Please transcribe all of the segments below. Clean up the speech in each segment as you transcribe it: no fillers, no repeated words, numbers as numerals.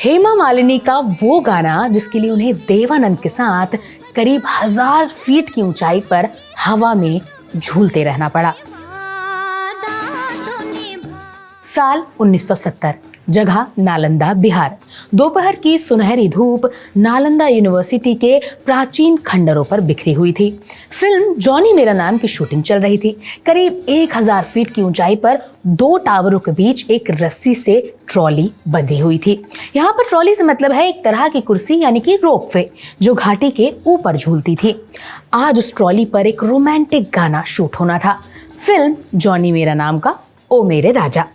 हेमा मालिनी का वो गाना जिसके लिए उन्हें देवानंद के साथ करीब 1000 फीट की ऊंचाई पर हवा में झूलते रहना पड़ा। साल 1970, जगह नालंदा, बिहार। दोपहर की सुनहरी धूप नालंदा यूनिवर्सिटी के प्राचीन खंडरों पर बिखरी हुई थी। फिल्म जॉनी मेरा नाम की शूटिंग चल रही थी। करीब 1000 फीट की ऊंचाई पर 2 टावरों के बीच एक रस्सी से ट्रॉली बंधी हुई थी। यहाँ पर ट्रॉली से मतलब है एक तरह की कुर्सी यानी कि रोपवे जो घाटी के ऊपर झूलती थी। आज उस ट्रॉली पर एक रोमांटिक गाना शूट होना था। फिल्म जॉनी मेरा नाम का ओ मेरे राजा।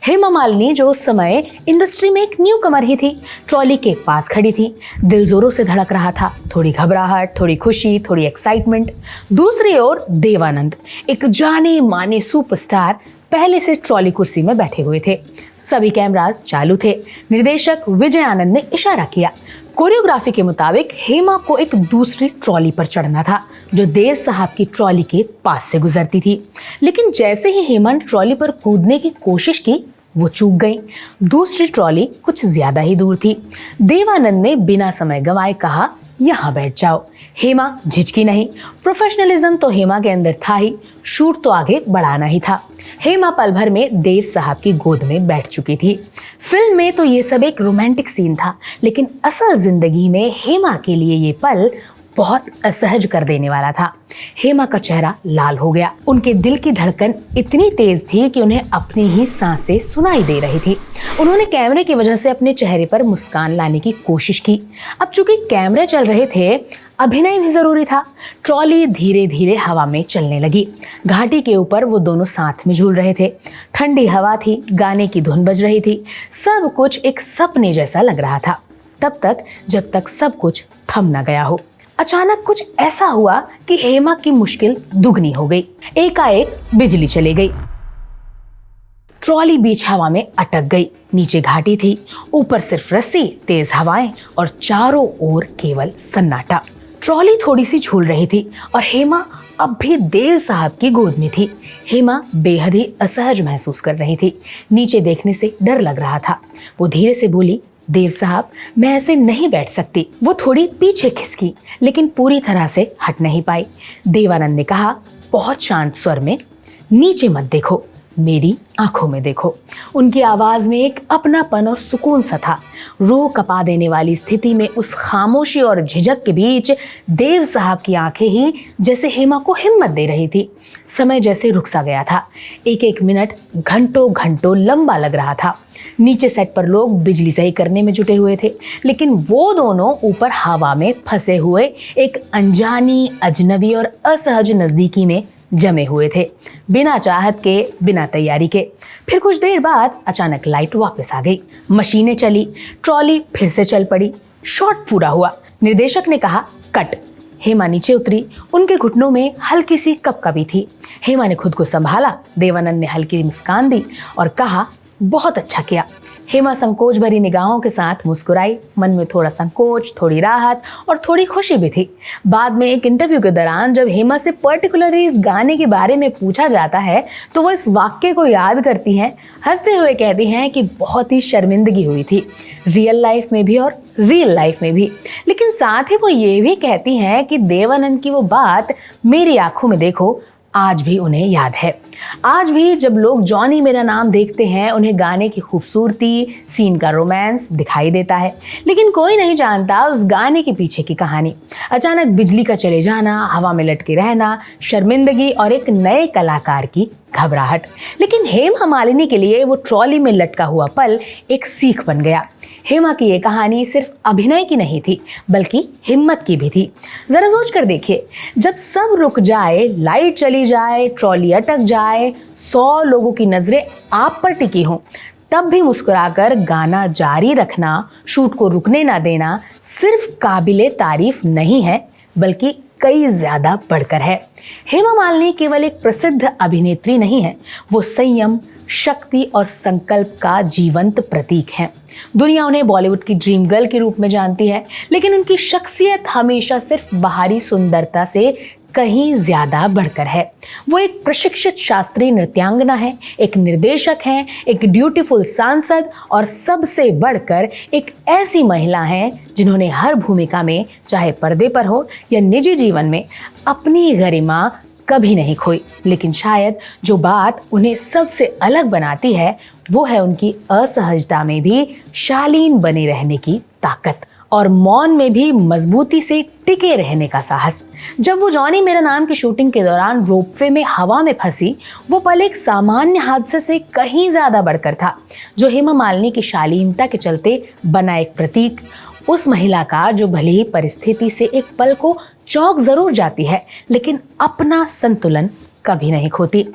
हेमा मालिनी जो उस समय इंडस्ट्री में एक न्यू कमर ही थी, ट्रॉली के पास खड़ी थी। दिल जोरों से धड़क रहा था, थोड़ी घबराहट, थोड़ी खुशी, थोड़ी एक्साइटमेंट। दूसरी ओर देवानंद, एक जाने माने सुपरस्टार, पहले से ट्रॉली कुर्सी में बैठे हुए थे। सभी कैमरास चालू थे। निर्देशक विजय आनंद ने इशारा किया। कोरियोग्राफी के मुताबिक हेमा को एक दूसरी ट्रॉली पर चढ़ना था जो देव साहब की ट्रॉली के पास से गुजरती थी। लेकिन जैसे ही हेमा ने ट्रॉली पर कूदने की कोशिश की, वो चूक गई। दूसरी ट्रॉली कुछ ज्यादा ही दूर थी। देवानंद ने बिना समय गंवाए कहा, यहाँ बैठ जाओ। हेमा झिझकी नहीं। प्रोफेशनलिज्म तो हेमा के अंदर था ही, शूट तो आगे बढ़ाना ही था। हेमा पल भर में देव साहब की गोद में बैठ चुकी थी। फिल्म में तो ये सब एक रोमांटिक सीन था, लेकिन असल जिंदगी में हेमा के लिए ये पल बहुत असहज कर देने वाला था। हेमा का चेहरा लाल हो गया। उनके दिल की धड़कन इतनी तेज थी कि उन्हें अपनी ही सांसें सुनाई दे रही थी। उन्होंने कैमरे की वजह से अपने चेहरे पर मुस्कान लाने की कोशिश की। अब चूंकि कैमरे चल रहे थे, अभिनय भी जरूरी था। ट्रॉली धीरे धीरे हवा में चलने लगी। घाटी के ऊपर वो दोनों साथ में झूल रहे थे। ठंडी हवा थी, गाने की धुन बज रही थी। सब कुछ एक सपने जैसा लग रहा था, तब तक जब तक सब कुछ थम न गया हो। अचानक कुछ ऐसा हुआ कि हेमा की मुश्किल दुगनी हो गई। एकाएक बिजली चली गई। ट्रॉली बीच हवा में अटक गई। नीचे घाटी थी, ऊपर सिर्फ रस्सी, तेज हवाएं और चारों ओर केवल सन्नाटा। ट्रॉली थोड़ी सी झूल रही थी और हेमा अब भी देव साहब की गोद में थी। हेमा बेहद ही असहज महसूस कर रही थी। नीचे देखने से डर लग रहा था। वो धीरे से बोली, देव साहब, मैं ऐसे नहीं बैठ सकती। वो थोड़ी पीछे खिसकी, लेकिन पूरी तरह से हट नहीं पाई। देवानंद ने कहा बहुत शांत स्वर में, नीचे मत देखो, मेरी आंखों में देखो। उनकी आवाज में एक अपनापन और सुकून सा था। रूह कपा देने वाली स्थिति में उस खामोशी और झिझक के बीच देव साहब की आंखें ही जैसे हेमा को हिम्मत दे रही थी। समय जैसे रुक सा गया था। एक एक मिनट घंटों घंटों लंबा लग रहा था। नीचे सेट पर लोग बिजली सही करने में जुटे हुए थे, लेकिन वो दोनों ऊपर हवा में फंसे हुए एक अनजानी, अजनबी और असहज नजदीकी में जमे हुए थे, बिना चाहत के, बिना तैयारी के। फिर कुछ देर बाद अचानक लाइट वापस आ गई। मशीनें चली, ट्रॉली फिर से चल पड़ी। शॉट पूरा हुआ। निर्देशक ने कहा, कट। हेमा नीचे उतरी। उनके घुटनों में हल्की सी कपकपी थी। हेमा ने खुद को संभाला। देवानंद ने हल्की मुस्कान दी और कहा, बहुत अच्छा किया। हेमा संकोच भरी निगाहों के साथ मुस्कुराई। मन में थोड़ा संकोच, थोड़ी राहत और थोड़ी खुशी भी थी। बाद में एक इंटरव्यू के दौरान जब हेमा से पर्टिकुलरली इस गाने के बारे में पूछा जाता है तो वो इस वाक्य को याद करती हैं। हंसते हुए कहती हैं कि बहुत ही शर्मिंदगी हुई थी, रियल लाइफ में भी और रियल लाइफ में भी। लेकिन साथ ही वो ये भी कहती हैं कि देवानंद की वो बात, मेरी आंखों में देखो, आज भी उन्हें याद है। आज भी जब लोग जॉनी मेरा नाम देखते हैं, उन्हें गाने की खूबसूरती, सीन का रोमांस दिखाई देता है, लेकिन कोई नहीं जानता उस गाने के पीछे की कहानी। अचानक बिजली का चले जाना, हवा में लटके रहना, शर्मिंदगी और एक नए कलाकार की घबराहट। लेकिन हेमा मालिनी के लिए वो ट्रॉली में लटका हुआ पल एक सीख बन गया। हेमा की ये कहानी सिर्फ अभिनय की नहीं थी, बल्कि हिम्मत की भी थी। जरा सोच कर देखिए, जब सब रुक जाए, लाइट चली जाए, ट्रॉली अटक जाए, 100 लोगों की नजरें आप पर टिकी हों, तब भी मुस्कुराकर गाना जारी रखना, शूट को रुकने ना देना सिर्फ काबिले तारीफ नहीं है, बल्कि कई ज्यादा बढ़कर है। हेमा मालिनी केवल एक प्रसिद्ध अभिनेत्री नहीं है, वो संयम, शक्ति और संकल्प का जीवंत प्रतीक है। दुनिया उन्हें बॉलीवुड की ड्रीम गर्ल के रूप में जानती है, लेकिन उनकी शख्सियत हमेशा सिर्फ बाहरी सुंदरता से कहीं ज्यादा बढ़कर है। वो एक प्रशिक्षित शास्त्रीय नृत्यांगना है, एक निर्देशक है, एक ड्यूटीफुल सांसद और सबसे बढ़कर एक ऐसी महिला है जिन्होंने हर भूमिका में, चाहे पर्दे पर हो या निजी जीवन में, अपनी गरिमा कभी नहीं खोई। लेकिन शायद जो बात उन्हें सबसे अलग बनाती है वो है उनकी असहजता में भी शालीन बने रहने की ताकत और मौन में भी मजबूती से टिके रहने का साहस। जब वो जॉनी मेरा नाम की शूटिंग के दौरान रोपवे में हवा में फंसी, वो पल एक सामान्य हादसे से कहीं ज्यादा बढ़कर था, जो हेमा मालिनी की शालीनता के चलते बना एक प्रतीक। उस महिला का जो भले ही परिस्थिति से एक पल को चौंक जरूर जाती है, लेकिन अपना संतुलन कभी नहीं खोती।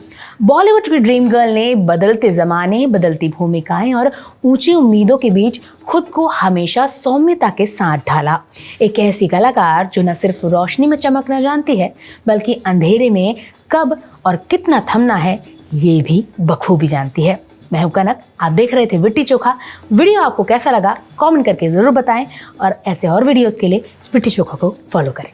बॉलीवुड की ड्रीम गर्ल ने बदलते जमाने, बदलती भूमिकाएं और ऊंची उम्मीदों के बीच खुद को हमेशा सौम्यता के साथ ढाला। एक ऐसी कलाकार जो न सिर्फ रोशनी में चमकना जानती है, बल्कि अंधेरे में कब और कितना थमना है ये भी बखूबी जानती है। मैं हूं कनक, आप देख रहे थे विट्टी चोखा। वीडियो आपको कैसा लगा कमेंट करके जरूर बताएं और ऐसे और वीडियोस के लिए विट्टी चोखा को फॉलो करें।